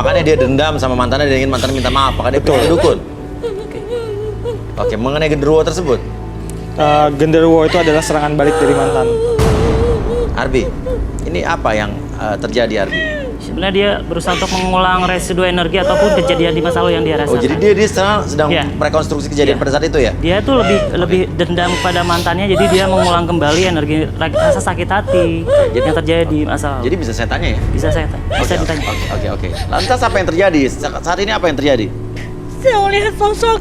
makanya dia dendam sama mantannya, dia ingin mantannya minta maaf, makanya dia pergi ke dukun. Oke, mengenai genderuwo tersebut, Genderuwo itu adalah serangan balik dari mantan. Arbi, ini apa yang terjadi, Arbi? Sebenarnya dia berusaha untuk mengulang residu energi ataupun kejadian di masa lalu yang dia rasakan. Oh, jadi dia sedang Iya. merekonstruksi kejadian pada saat itu ya? Dia tuh lebih dendam pada mantannya, jadi dia mengulang kembali energi rasa sakit hati yang terjadi di masa lalu. Jadi bisa saya tanya ya? Bisa saya tanya, bisa ditanya. Oke. Lantas apa yang terjadi? Saat ini apa yang terjadi? Saya melihat sosok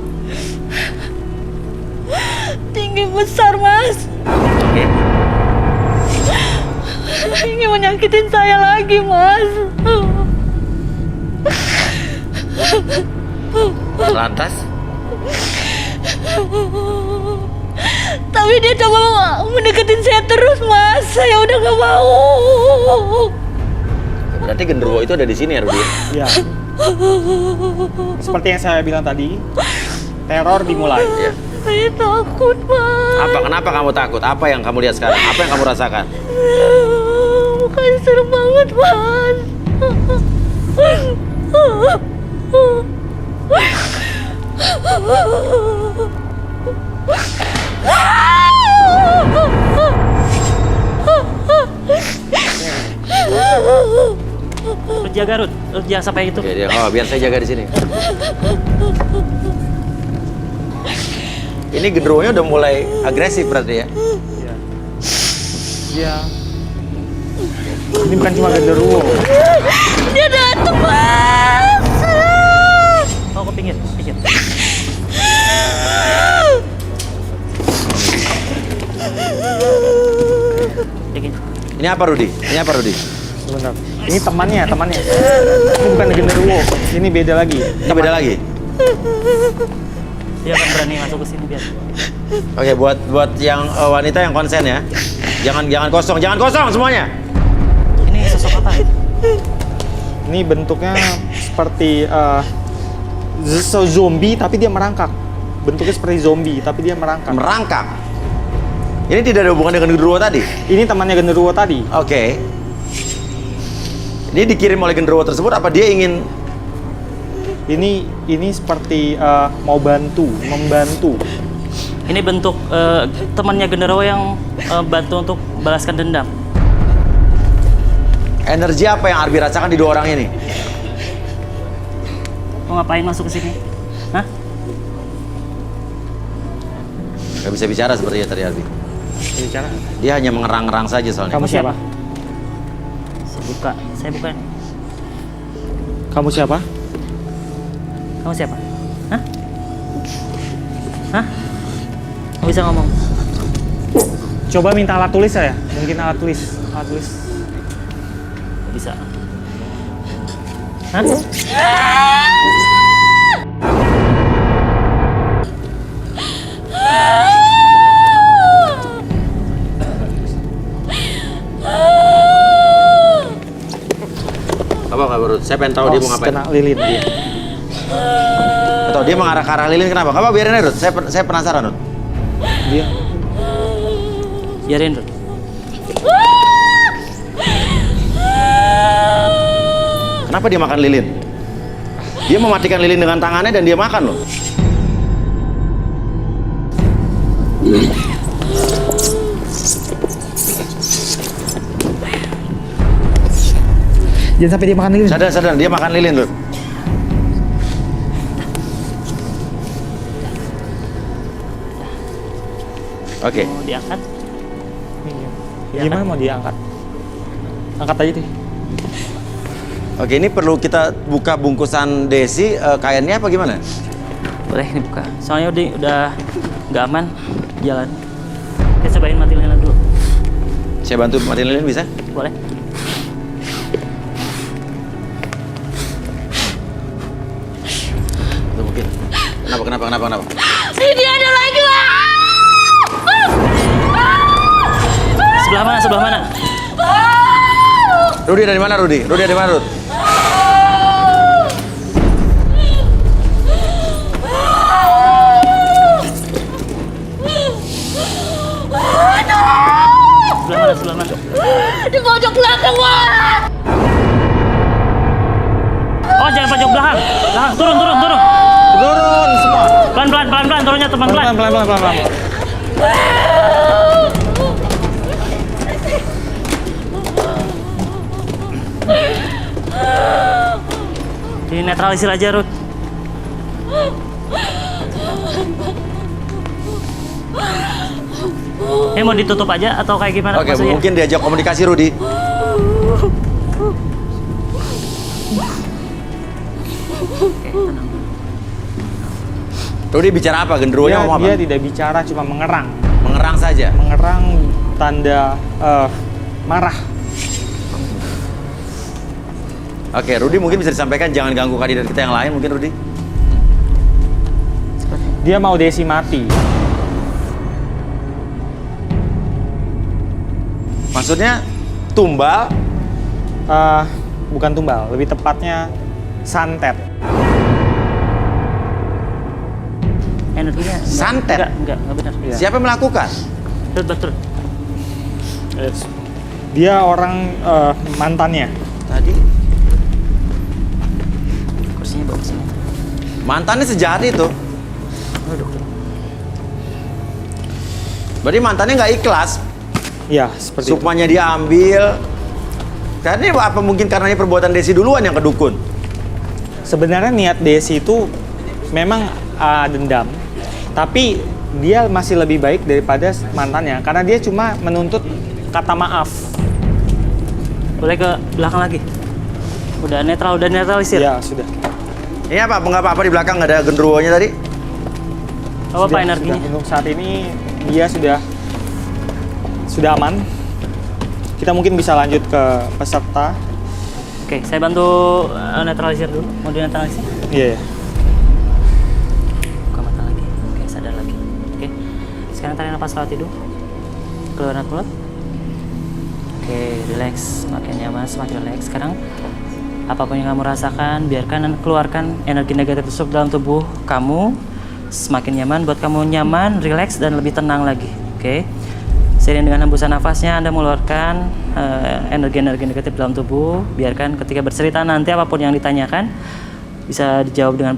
tinggi besar, Mas. Oke. Ingin menyakitin saya lagi, Mas. Lantas? Tapi dia coba mendeketin saya terus, Mas. Saya udah gak mau. Berarti genderuwo itu ada di sini ya, Rudi? Ya. Seperti yang saya bilang tadi, teror dimulai. Iya. Saya takut, Mas. Kenapa kamu takut? Apa yang kamu lihat sekarang? Apa yang kamu rasakan? Mukanya serem banget, Mas. Rut, jaga Rut, jangan sampai itu. Biar saya jaga di sini. Ini genderuwonya udah mulai agresif berarti ya? Iya. Ini bukan cuma genderuwo. Dia datang, Mas. Oh, ke pinggir. Ini apa, Rudi? Sebentar. Ini temannya. Ini bukan genderuwo. Ini beda lagi. Ini beda lagi? Dia akan berani masuk ke sini biar. Oke, buat yang wanita yang konsen ya. Jangan kosong semuanya. Ini sosok apa? Ini bentuknya seperti zombie tapi dia merangkak. Bentuknya seperti zombie tapi dia merangkak. Merangkak. Ini tidak ada hubungan dengan genderuwo tadi? Ini temannya genderuwo tadi. Oke. Ini dikirim oleh genderuwo tersebut apa dia ingin? Ini seperti membantu. Ini bentuk temannya genderuwo yang bantu untuk balaskan dendam. Energi apa yang Arbi rasakan di dua orang ini? Mau ngapain masuk ke sini? Hah? Gak bisa bicara sepertinya tadi Arbi. Bicara. Dia hanya mengerang-ngerang saja soalnya. Kamu siapa? Saya bukan. Kamu siapa? Kamu siapa? Hah? Kamu bisa ngomong? Coba minta alat tulis saya. Mungkin alat tulis. Bisa. Hah? Apa kabar? Saya pengen tahu dia mau ngapain. Kena lilin dia. Atau dia mengarah ke arah lilin kenapa? Kamu biarin aja, Rut. Saya penasaran, Rut. Dia Biarin Rut. Kenapa dia makan lilin? Dia mematikan lilin dengan tangannya dan dia makan loh. jangan sampai dia makan lilin. Sadar, dia makan lilin, Rut. Oke. Mau diangkat? Gimana mau diangkat? Angkat aja deh. Oke, ini perlu kita buka bungkusan Desi, kainnya apa gimana? Boleh dibuka. Soalnya udah nggak aman jalan. Kita cobain matiin lilin dulu. Saya bantu matiin lilin bisa? Boleh? Atau mungkin. Kenapa? Ini ada lagi, Mas. Sebelah mana? Rudi dari mana, Rudi? Rud? Sebelah mana? Di pojok belakang, Mas. Oh, maju ke belakang. Belakang, turun. Turun semua. Pelan, turunnya teman pelan. Pelan. Dinetralisir aja, Ruth. Ini mau ditutup aja atau kayak gimana Oke, maksudnya? mungkin diajak komunikasi Rudy. Oke, tenang. Rudy bicara apa? Genderuwonya ngomong apa? Dia tidak bicara, cuma mengerang. Mengerang saja. Mengerang tanda marah. Oke, Rudy mungkin bisa disampaikan jangan ganggu kandidat kita yang lain mungkin Rudy. Dia mau Desi mati. Maksudnya tumbal? Bukan tumbal, lebih tepatnya santet. Energinya Santet? Enggak benar. Iya. Siapa yang melakukan? Betul. Dia orang mantannya. Tadi Kursinya bawa sini. mantannya sejahat itu. Aduh. Berarti mantannya nggak ikhlas. Ya, seperti itu. Sukmanya dia ambil. Karena apa mungkin karena ini perbuatan Desi duluan yang ke dukun? Sebenarnya niat Desi itu memang dendam, tapi dia masih lebih baik daripada mantannya karena dia cuma menuntut kata maaf. Boleh ke belakang lagi. Udah netralisir. Ya sudah. Ini apa? Nggak apa-apa di belakang nggak ada genderuwonya tadi? Apa Sudah, energinya? sudah. Untuk saat ini dia sudah aman. Kita mungkin bisa lanjut ke peserta. Oke, saya bantu netralisir dulu. Mau dinetralisir? Iya. Buka mata lagi. Oke, sadar lagi. Oke. Sekarang tarik nafas lewat hidung. Keluar mulut. Oke, relax. Semakin nyaman, semakin relax. Sekarang apapun yang kamu rasakan, biarkan dan keluarkan energi negatif tersebut dalam tubuh kamu. Semakin nyaman, buat kamu nyaman, relax dan lebih tenang lagi. Oke. Seiring dengan hembusan nafasnya, Anda mengeluarkan energi-energi negatif dalam tubuh. Biarkan ketika bercerita nanti apapun yang ditanyakan bisa dijawab dengan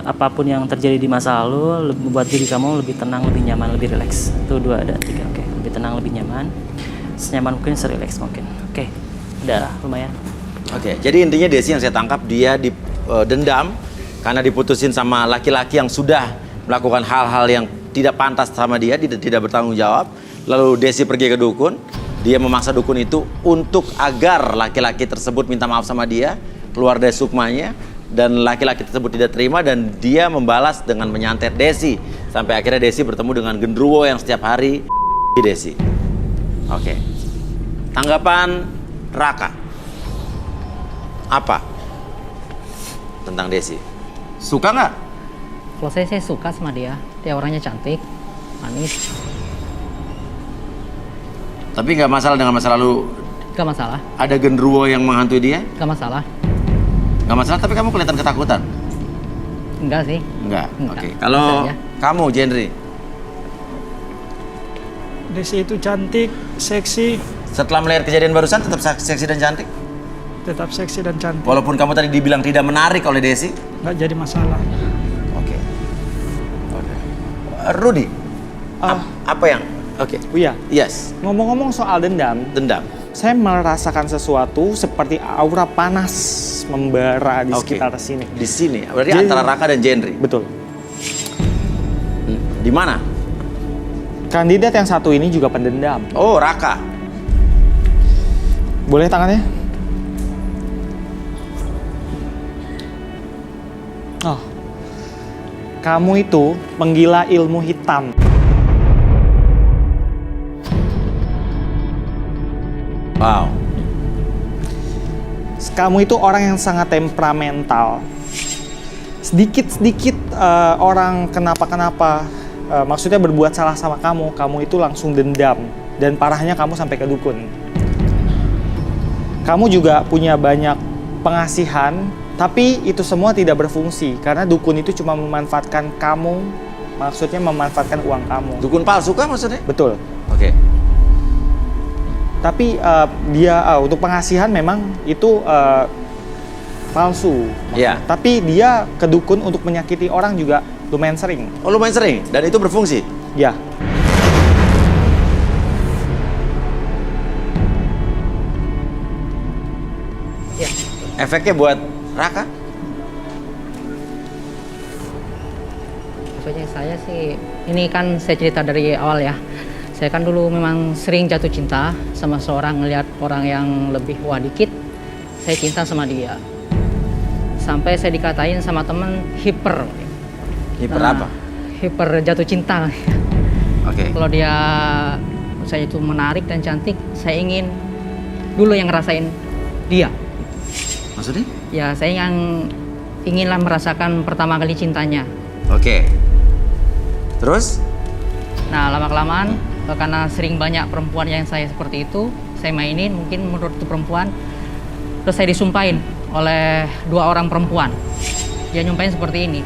apapun yang terjadi di masa lalu, membuat diri kamu lebih tenang, lebih nyaman, lebih rileks. Itu 2 dan 3. Oke, lebih tenang, lebih nyaman. Senyaman mungkin, serileks mungkin. Oke, udah lumayan. Oke, jadi intinya Desi yang saya tangkap dia dendam karena diputusin sama laki-laki yang sudah melakukan hal-hal yang tidak pantas sama dia, tidak bertanggung jawab. Lalu Desi pergi ke dukun, dia memaksa dukun itu untuk agar laki-laki tersebut minta maaf sama dia, keluar dari sukmanya, dan laki-laki tersebut tidak terima dan dia membalas dengan menyantet Desi. Sampai akhirnya Desi bertemu dengan genderuwo yang setiap hari di Desi. Oke. Tanggapan Raka. Apa tentang Desi? Suka nggak? Kalau saya suka sama dia. Dia orangnya cantik, manis, Tapi nggak masalah dengan masa lalu gak masalah, ada genderuwo yang menghantui dia? gak masalah. Nggak masalah, tapi kamu kelihatan ketakutan. Enggak sih. Enggak. Enggak. Oke. Kalau Bisa aja. kamu, Jenry, Desi itu cantik, seksi, setelah melihat kejadian barusan tetap seksi dan cantik? tetap seksi dan cantik. Walaupun kamu tadi dibilang tidak menarik oleh Desi? Nggak jadi masalah. Oke. Rudy, apa yang? Oke. Iya. Yes. Ngomong-ngomong soal dendam, Dendam. saya merasakan sesuatu seperti aura panas membara di Oke. sekitar sini. Di sini. Berarti Jadi- antara Raka dan Jenry. Betul. Di mana? Kandidat yang satu ini juga pendendam. Oh, Raka. Boleh tangannya? Oh. Kamu itu penggila ilmu hitam. Wow. Kamu itu orang yang sangat temperamental. Sedikit-sedikit orang kenapa-kenapa, maksudnya berbuat salah sama kamu itu langsung dendam. Dan parahnya kamu sampai ke dukun. Kamu juga punya banyak pengasihan, tapi itu semua tidak berfungsi. Karena dukun itu cuma memanfaatkan kamu, maksudnya memanfaatkan uang kamu. Dukun palsu kah maksudnya? Betul. Oke. Tapi dia untuk pengasihan memang itu palsu. Iya. Tapi dia ke dukun untuk menyakiti orang juga lumayan sering. Oh, lumayan sering dan itu berfungsi. Ya. Ya. Efeknya buat Raka? Maksudnya saya sih, ini kan saya cerita dari awal ya. Saya kan dulu memang sering jatuh cinta sama seorang, ngelihat orang yang lebih tua dikit, saya cinta sama dia. Sampai saya dikatain sama temen hiper. Hiper Nah, apa? Hiper jatuh cinta. Oke. Kalau dia saya itu menarik dan cantik, saya ingin dulu yang ngerasain dia. Maksudnya? Ya, saya inginlah merasakan pertama kali cintanya. Oke. Terus? Nah, lama-kelamaan karena sering banyak perempuan yang saya seperti itu, saya mainin, mungkin menurut itu perempuan, terus saya disumpahin oleh 2 orang perempuan. Dia nyumpahin seperti ini,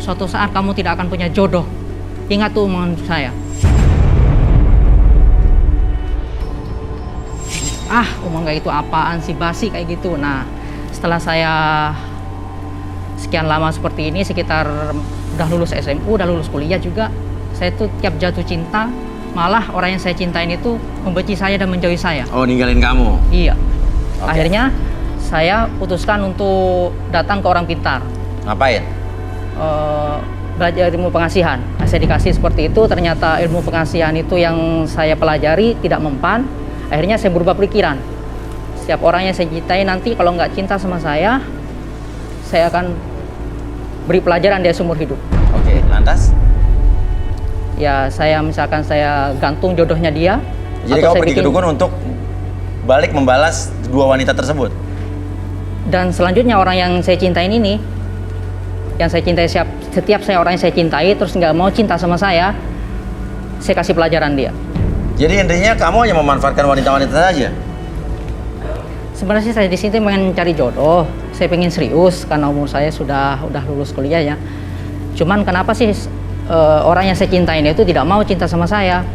suatu saat kamu tidak akan punya jodoh, ingat tuh omongan saya. Omong kayak itu apaan sih, basi kayak gitu. Nah, setelah saya sekian lama seperti ini, sekitar udah lulus SMU, udah lulus kuliah juga, saya tuh tiap jatuh cinta, malah orang yang saya cintain itu membenci saya dan menjauhi saya. Oh, ninggalin kamu. Iya. Oke. Akhirnya saya putuskan untuk datang ke orang pintar. Ngapain? Belajar ilmu pengasihan. Nah, saya dikasih seperti itu, ternyata ilmu pengasihan itu yang saya pelajari tidak mempan. Akhirnya saya berubah pikiran. Setiap orang yang saya cintai nanti kalau nggak cinta sama saya akan beri pelajaran dia seumur hidup. Oke, lantas? Ya, misalkan saya gantung jodohnya dia. Jadi atau kamu saya pergi ke dukun untuk balik membalas 2 wanita tersebut? Dan selanjutnya orang yang saya cintain ini, yang saya cintai, setiap orang yang saya cintai terus nggak mau cinta sama saya kasih pelajaran dia. Jadi intinya kamu hanya memanfaatkan wanita-wanita saja? Sebenarnya saya di sini pengen cari jodoh, saya pengen serius karena umur saya sudah lulus kuliah ya. Cuman kenapa sih orang yang saya cintain itu tidak mau cinta sama saya?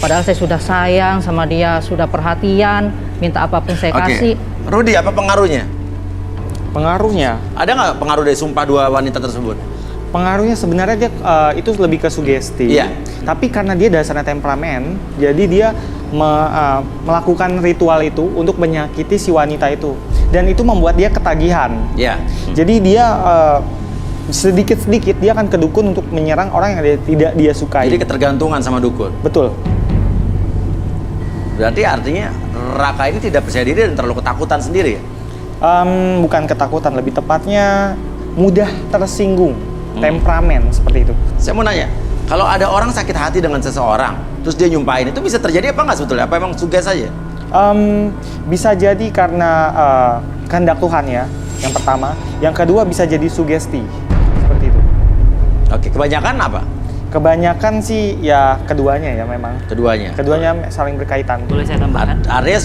Padahal saya sudah sayang sama dia, sudah perhatian, minta apapun saya kasih. Rudy, apa pengaruhnya? Pengaruhnya, Ada nggak pengaruh dari sumpah 2 wanita tersebut? pengaruhnya sebenarnya dia itu lebih ke sugesti. Iya. Tapi karena dia dasarnya temperamen, jadi dia melakukan ritual itu untuk menyakiti si wanita itu, dan itu membuat dia ketagihan. Iya. Jadi dia sedikit-sedikit dia akan ke dukun untuk menyerang orang yang tidak dia sukai. Jadi ketergantungan sama dukun. Betul. Berarti artinya Raka ini tidak percaya diri dan terlalu ketakutan sendiri ya? Bukan ketakutan, lebih tepatnya mudah tersinggung, temperamen seperti itu. Saya mau nanya, kalau ada orang sakit hati dengan seseorang, terus dia nyumpahin, itu bisa terjadi apa nggak sebetulnya? Apa emang suges saja? Bisa jadi karena kehendak Tuhan ya, yang pertama. Yang kedua bisa jadi sugesti, seperti itu. Oke, kebanyakan apa? Kebanyakan sih ya keduanya ya memang. Keduanya. Keduanya saling berkaitan. Boleh saya tambahkan? Artinya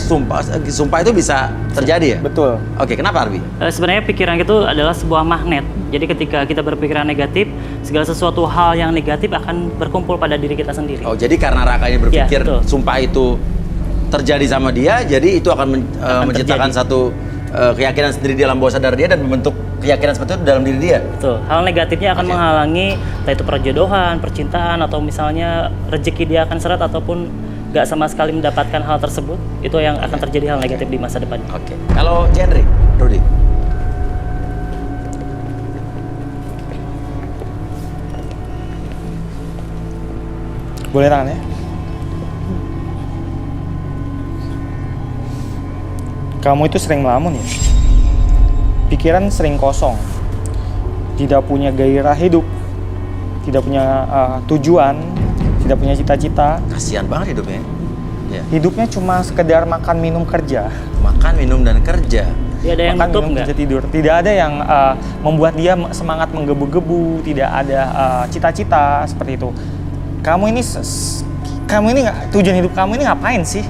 sumpah itu bisa terjadi ya? Betul. Oke, kenapa Arbi? Sebenarnya pikiran itu adalah sebuah magnet. Jadi ketika kita berpikiran negatif, segala sesuatu hal yang negatif akan berkumpul pada diri kita sendiri. Oh, jadi karena Raka ini berpikir betul. sumpah itu terjadi sama dia, jadi itu akan menciptakan terjadi. satu keyakinan sendiri di alam bawah sadar dia dan membentuk keyakinan seperti itu dalam diri dia. Betul. Hal negatifnya akan Oke. menghalangi entah itu perjodohan, percintaan, atau misalnya rezeki dia akan seret ataupun nggak sama sekali mendapatkan hal tersebut. Itu yang akan terjadi hal negatif di masa depan. Oke. Kalau genre, Rudy? Boleh tangan ya? Kamu itu sering melamun ya? Pikiran sering kosong, tidak punya gairah hidup, tidak punya tujuan, tidak punya cita-cita. Kasihan banget hidupnya. Ya. Hidupnya cuma sekedar makan, minum, kerja. Makan, minum, dan kerja. Dia ada yang Makan, nutup minum, nggak? kerja, tidur. Tidak ada yang membuat dia semangat menggebu-gebu, tidak ada cita-cita seperti itu. Kamu ini tujuan hidup kamu ini ngapain sih?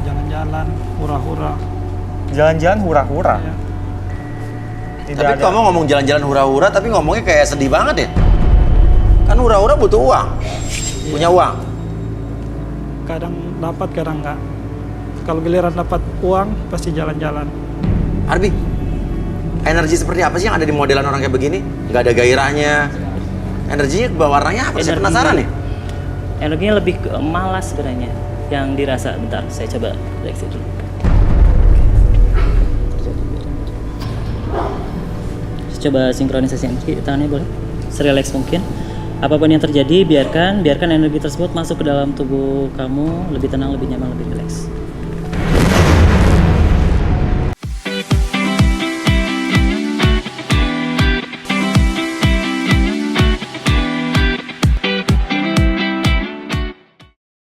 Jalan-jalan, hura-hura. Jalan-jalan hura-hura. Ya. Tidak Tapi ada. kamu ngomong jalan-jalan hura-hura, tapi ngomongnya kayak sedih banget ya? Kan hura-hura butuh uang. Punya uang. Kadang dapat, kadang enggak. Kalau giliran dapat uang pasti jalan-jalan. Arbi, energi seperti apa sih yang ada di modelan orang kayak begini? Nggak ada gairahnya. Energinya warnanya apa? Saya penasaran nih. Energinya lebih ke malas sebenarnya yang dirasa. Bentar, saya coba deteksi dulu. Coba sinkronisasi energi, tangannya boleh serelax mungkin. Apapun yang terjadi, biarkan energi tersebut masuk ke dalam tubuh kamu, lebih tenang, lebih nyaman, lebih rileks.